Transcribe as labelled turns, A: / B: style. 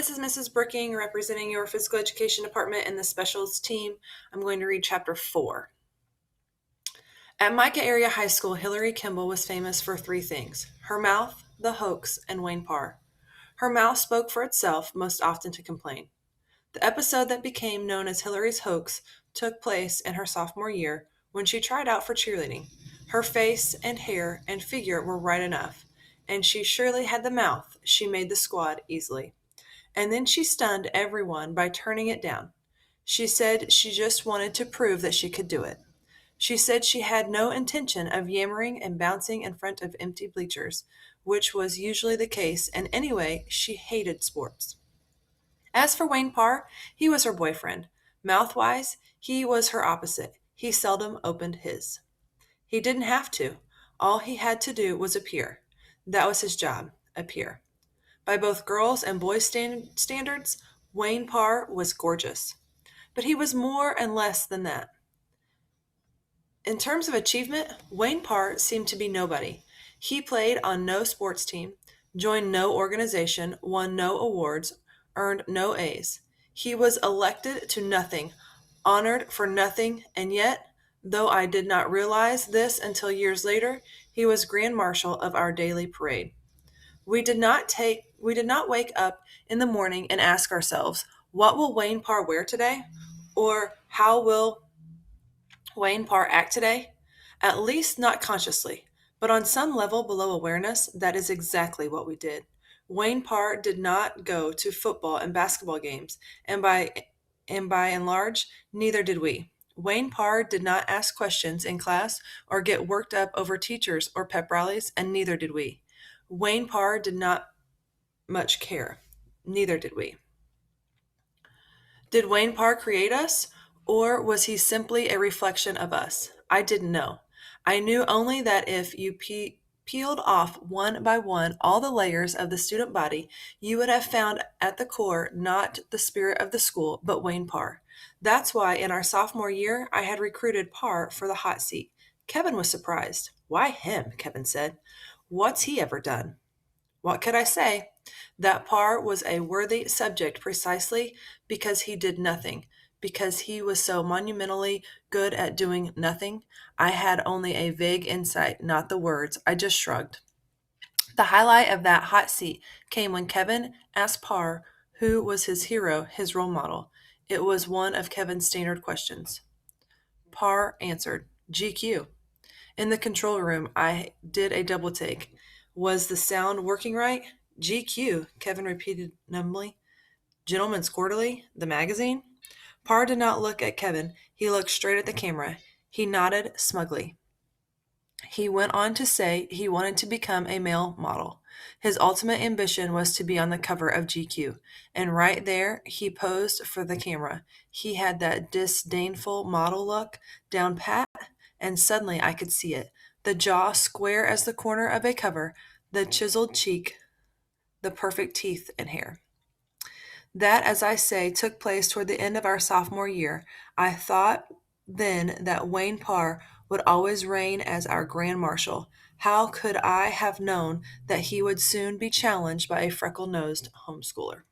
A: this is Mrs. Brooking representing your physical education department and the specials team. I'm going to read chapter 4. At Micah Area High School, Hillary Kimball was famous for three things: her mouth, the hoax, and Wayne Parr. Her mouth spoke for itself, most often to complain. The episode that became known as Hillary's hoax took place in her sophomore year when she tried out for cheerleading. Her face and hair and figure were right enough, and she surely had the mouth. She made the squad easily. And then she stunned everyone by turning it down. She said she just wanted to prove that she could do it. She said she had no intention of yammering and bouncing in front of empty bleachers, which was usually the case, and anyway, she hated sports. As for Wayne Parr, he was her boyfriend. Mouth-wise, he was her opposite. He seldom opened his. He didn't have to. All he had to do was appear. That was his job, appear. By both girls' and boys' standards, Wayne Parr was gorgeous. But he was more and less than that. In terms of achievement, Wayne Parr seemed to be nobody. He played on no sports team, joined no organization, won no awards, earned no A's. He was elected to nothing, honored for nothing, and yet, though I did not realize this until years later, he was Grand Marshal of our daily parade. We did not wake up in the morning and ask ourselves, what will Wayne Parr wear today? Or how will Wayne Parr act today? At least not consciously, but on some level below awareness, that is exactly what we did. Wayne Parr did not go to football and basketball games, and by and large, neither did we. Wayne Parr did not ask questions in class or get worked up over teachers or pep rallies, and neither did we. Wayne Parr did not much care. Neither did we. Did Wayne Parr create us, or was he simply a reflection of us? I didn't know. I knew only that if you peeled off one by one all the layers of the student body, you would have found at the core not the spirit of the school, but Wayne Parr. That's why in our sophomore year, I had recruited Parr for the hot seat. Kevin was surprised. Why him? Kevin said. What's he ever done? What could I say? That Parr was a worthy subject precisely because he did nothing, because he was so monumentally good at doing nothing. I had only a vague insight, not the words. I just shrugged. The highlight of that hot seat came when Kevin asked Parr who was his hero, his role model. It was one of Kevin's standard questions. Parr answered, GQ. In the control room, I did a double take. Was the sound working right? GQ, Kevin repeated numbly. Gentleman's Quarterly, the magazine? Parr did not look at Kevin. He looked straight at the camera. He nodded smugly. He went on to say he wanted to become a male model. His ultimate ambition was to be on the cover of GQ. And right there, he posed for the camera. He had that disdainful model look, down pat, and suddenly I could see it. The jaw square as the corner of a cover, the chiseled cheek, the perfect teeth and hair. That, as I say, took place toward the end of our sophomore year. I thought then that Wayne Parr would always reign as our Grand Marshal. How could I have known that he would soon be challenged by a freckle-nosed homeschooler?